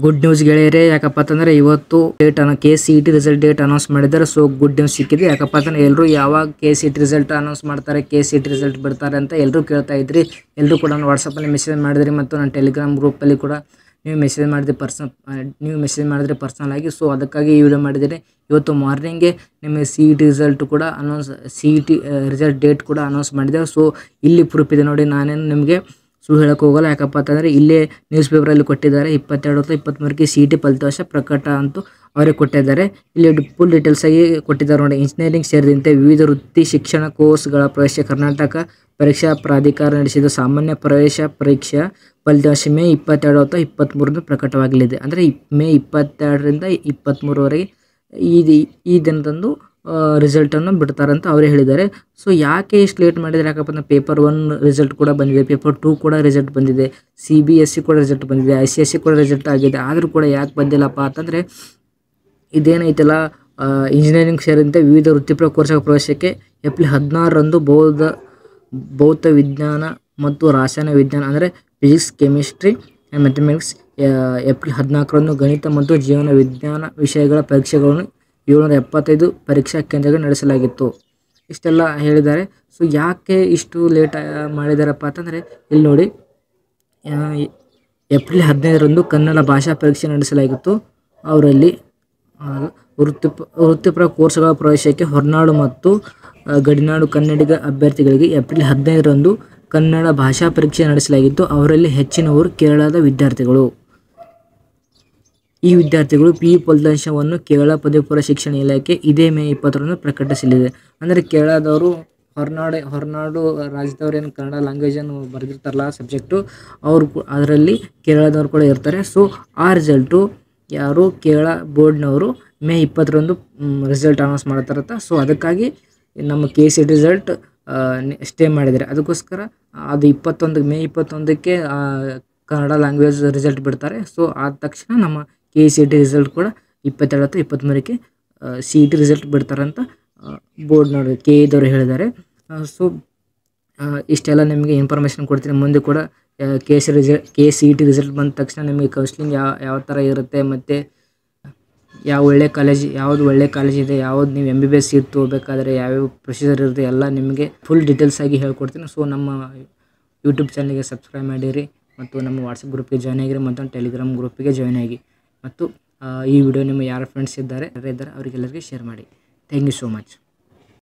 Good news ಗೆಳೆಯರೇ, ಯಾಕಪ್ಪ ಅಂತಂದರೆ ಇವತ್ತು KCET ರಿಸಲ್ಟ್ ಡೇಟ್ ಅನೌನ್ಸ್ ಮಾಡಿದ್ದಾರೆ. ಸೊ ಗುಡ್ ನ್ಯೂಸ್ ಸಿಕ್ಕಿದೆ. ಯಾಕಪ್ಪ ಅಂತಂದರೆ ಎಲ್ಲರೂ ಯಾವಾಗ KCET ರಿಸಲ್ಟ್ ಅನೌನ್ಸ್ ಮಾಡ್ತಾರೆ, KCET ರಿಸಲ್ಟ್ ಬಿಡ್ತಾರೆ ಅಂತ ಎಲ್ಲರೂ ಕೇಳ್ತಾ ಇದ್ರಿ. ಎಲ್ಲರೂ ಕೂಡ ನಾನು ವಾಟ್ಸಪ್ಪಲ್ಲಿ ಮೆಸೇಜ್ ಮಾಡಿದ್ರಿ ಮತ್ತು ನನ್ನ ಟೆಲಿಗ್ರಾಮ್ ಗ್ರೂಪಲ್ಲಿ ಕೂಡ ನೀವು ಮೆಸೇಜ್ ಮಾಡಿದ್ರಿ ಪರ್ಸನಲ್ ಆಗಿ. ಸೊ ಅದಕ್ಕಾಗಿ ಈ ವಿಡಿಯೋ ಮಾಡಿದ್ದೀನಿ. ಇವತ್ತು ಮಾರ್ನಿಂಗೇ ನಿಮಗೆ CET ರಿಸಲ್ಟ್ ಕೂಡ CET ರಿಸಲ್ಟ್ ಡೇಟ್ ಕೂಡ ಅನೌನ್ಸ್ ಮಾಡಿದ್ದಾರೆ. ಸೊ ಇಲ್ಲಿ ಪ್ರೂಫ್ ಇದೆ ನೋಡಿ, ನಾನೇನು ನಿಮಗೆ ಸುಳ್ಳು ಹೇಳಕ್ಕೆ ಹೋಗಲ್ಲ. ಯಾಕಪ್ಪ ಅಂತಂದರೆ ಇಲ್ಲೇ ನ್ಯೂಸ್ ಪೇಪರಲ್ಲಿ ಕೊಟ್ಟಿದ್ದಾರೆ. 22 ಅಥವಾ 23ಕ್ಕೆ CET ಫಲಿತಾಂಶ ಪ್ರಕಟ ಅಂತೂ ಅವರೇ ಕೊಟ್ಟಿದ್ದಾರೆ. ಇಲ್ಲಿ ಫುಲ್ ಡೀಟೇಲ್ಸ್ ಆಗಿ ಕೊಟ್ಟಿದ್ದಾರೆ ನೋಡಿ. ಇಂಜಿನಿಯರಿಂಗ್ ಸೇರಿದಂತೆ ವಿವಿಧ ವೃತ್ತಿ ಶಿಕ್ಷಣ ಕೋರ್ಸ್ಗಳ ಪ್ರವೇಶ ಕರ್ನಾಟಕ ಪರೀಕ್ಷಾ ಪ್ರಾಧಿಕಾರ ನಡೆಸಿದ ಸಾಮಾನ್ಯ ಪ್ರವೇಶ ಪರೀಕ್ಷಾ ಫಲಿತಾಂಶ ಮೇ 22 ಅಥವಾ 23 ಪ್ರಕಟವಾಗಲಿದೆ. ಅಂದರೆ ಮೇ 22ರಿಂದ 23ವರೆಗೆ ಈ ದಿನದಂದು ರಿಸಲ್ಟನ್ನು ಬಿಡ್ತಾರೆ ಅಂತ ಅವರೇ ಹೇಳಿದ್ದಾರೆ. ಸೊ ಯಾಕೆ ಇಷ್ಟು ಲೇಟ್ ಮಾಡಿದರೆ, ಯಾಕಪ್ಪ ಅಂದರೆ ಪೇಪರ್ 1 ರಿಸಲ್ಟ್ ಕೂಡ ಬಂದಿದೆ, ಪೇಪರ್ 2 ಕೂಡ ರಿಸಲ್ಟ್ ಬಂದಿದೆ, CBSE ಕೂಡ ರಿಸಲ್ಟ್ ಬಂದಿದೆ, ICSE ಕೂಡ ರಿಸಲ್ಟ್ ಆಗಿದೆ. ಆದರೂ ಕೂಡ ಯಾಕೆ ಬಂದಿಲ್ಲಪ್ಪ ಅಂತಂದರೆ ಇದೇನೈತಲ್ಲ, ಇಂಜಿನಿಯರಿಂಗ್ ಸೇರಿದಂತೆ ವಿವಿಧ ವೃತ್ತಿಪರ ಕೋರ್ಸ್ಗಳ ಪ್ರವೇಶಕ್ಕೆ ಏಪ್ರಿಲ್ 16ರಂದು ಭೌತ ವಿಜ್ಞಾನ ಮತ್ತು ರಾಸಾಯನ ವಿಜ್ಞಾನ ಅಂದರೆ physics, chemistry and mathematics, April 14ರಂದು ಗಣಿತ ಮತ್ತು ಜೀವನ ವಿಜ್ಞಾನ ವಿಷಯಗಳ ಪರೀಕ್ಷೆಗಳನ್ನು 775 ಪರೀಕ್ಷಾ ಕೇಂದ್ರಗಳು ನಡೆಸಲಾಗಿತ್ತು. ಇಷ್ಟೆಲ್ಲ ಹೇಳಿದ್ದಾರೆ. ಸೊ ಯಾಕೆ ಇಷ್ಟು ಲೇಟ್ ಮಾಡಿದಾರಪ್ಪ ಅಂತಂದರೆ ಇಲ್ಲಿ ನೋಡಿ, ಏಪ್ರಿಲ್ 15ರಂದು ಕನ್ನಡ ಭಾಷಾ ಪರೀಕ್ಷೆ ನಡೆಸಲಾಗಿತ್ತು. ಅವರಲ್ಲಿ ವೃತ್ತಿಪರ ಕೋರ್ಸ್ಗಳ ಪ್ರವೇಶಕ್ಕೆ ಹೊರನಾಡು ಮತ್ತು ಗಡಿನಾಡು ಕನ್ನಡಿಗ ಅಭ್ಯರ್ಥಿಗಳಿಗೆ ಏಪ್ರಿಲ್ 15ರಂದು ಕನ್ನಡ ಭಾಷಾ ಪರೀಕ್ಷೆ ನಡೆಸಲಾಗಿತ್ತು. ಅವರಲ್ಲಿ ಹೆಚ್ಚಿನವರು ಕೇರಳದ ವಿದ್ಯಾರ್ಥಿಗಳು. ಈ ವಿದ್ಯಾರ್ಥಿಗಳು PU ಫಲಿತಾಂಶವನ್ನು ಕೇರಳ ಪದವಿ ಪೂರ್ವ ಶಿಕ್ಷಣ ಇಲಾಖೆ ಇದೇ ಮೇ 20ರಂದು ಪ್ರಕಟಿಸಲಿದೆ. ಅಂದರೆ ಕೇರಳದವರು ಹೊರನಾಡು ರಾಜ್ಯದವ್ರು ಏನು ಕನ್ನಡ ಲ್ಯಾಂಗ್ವೇಜನ್ನು ಬರೆದಿರ್ತಾರಲ್ಲ ಸಬ್ಜೆಕ್ಟು, ಅದರಲ್ಲಿ ಕೇರಳದವ್ರು ಕೂಡ ಇರ್ತಾರೆ. ಸೊ ಆ ರಿಸಲ್ಟು ಯಾರು ಕೇರಳ ಬೋರ್ಡ್ನವರು ಮೇ 20ರಂದು ರಿಸಲ್ಟ್ ಅನೌನ್ಸ್ ಮಾಡ್ತಾರಂತ. ಸೊ ಅದಕ್ಕಾಗಿ ನಮ್ಮ KCET ರಿಸಲ್ಟ್ ಸ್ಟೇ ಮಾಡಿದ್ದಾರೆ. ಅದಕ್ಕೋಸ್ಕರ ಅದು ಮೇ 21ಕ್ಕೆ ಕನ್ನಡ ಲ್ಯಾಂಗ್ವೇಜ್ ರಿಸಲ್ಟ್ ಬಿಡ್ತಾರೆ. ಸೊ ಆದ ತಕ್ಷಣ ನಮ್ಮ KCET ರಿಸಲ್ಟ್ ಕೂಡ 22 ಅಥವಾ 23ಕ್ಕೆ CET ರಿಸಲ್ಟ್ ಬಿಡ್ತಾರಂತ ಬೋರ್ಡ್ನವರು KEದವರು ಹೇಳಿದ್ದಾರೆ. ಸೊ ಇಷ್ಟೆಲ್ಲ ನಿಮಗೆ ಇನ್ಫಾರ್ಮೇಷನ್ ಕೊಡ್ತೀನಿ. ಮುಂದೆ ಕೂಡ KCET ರಿಸಲ್ಟ್ ಬಂದ ತಕ್ಷಣ ನಿಮಗೆ ಕೌನ್ಸ್ಲಿಂಗ್ ಯಾವ ಥರ ಇರುತ್ತೆ, ಮತ್ತು ಯಾವುದು ಒಳ್ಳೆ ಕಾಲೇಜ್ ಇದೆ, ಯಾವ್ದು ನೀವು MBBS ಸೀಟ್ ತೊಗೋಬೇಕಾದ್ರೆ ಯಾವ್ಯಾವ ಪ್ರೊಸೀಜರ್ ಇರುತ್ತೆ ಎಲ್ಲ ನಿಮಗೆ ಫುಲ್ ಡೀಟೇಲ್ಸ್ ಆಗಿ ಹೇಳ್ಕೊಡ್ತೀನಿ. ಸೊ ನಮ್ಮ ಯೂಟ್ಯೂಬ್ ಚಾನಲ್ಗೆ ಸಬ್ಸ್ಕ್ರೈಬ್ ಮಾಡಿರಿ ಮತ್ತು ನಮ್ಮ ವಾಟ್ಸಪ್ ಗ್ರೂಪ್ಗೆ ಜಾಯ್ನ್ ಆಗಿರಿ ಮತ್ತು ಟೆಲಿಗ್ರಾಮ್ ಗ್ರೂಪಿಗೆ ಜಾಯ್ನ್ ಆಗಿ. ಮತ್ತು ಈ ವಿಡಿಯೋ ನಿಮ್ಮ ಯಾರು ಫ್ರೆಂಡ್ಸ್ ಇದ್ದಾರೆ ಅವರಿಗೆಲ್ಲರಿಗೆ ಶೇರ್ ಮಾಡಿ. Thank you so much.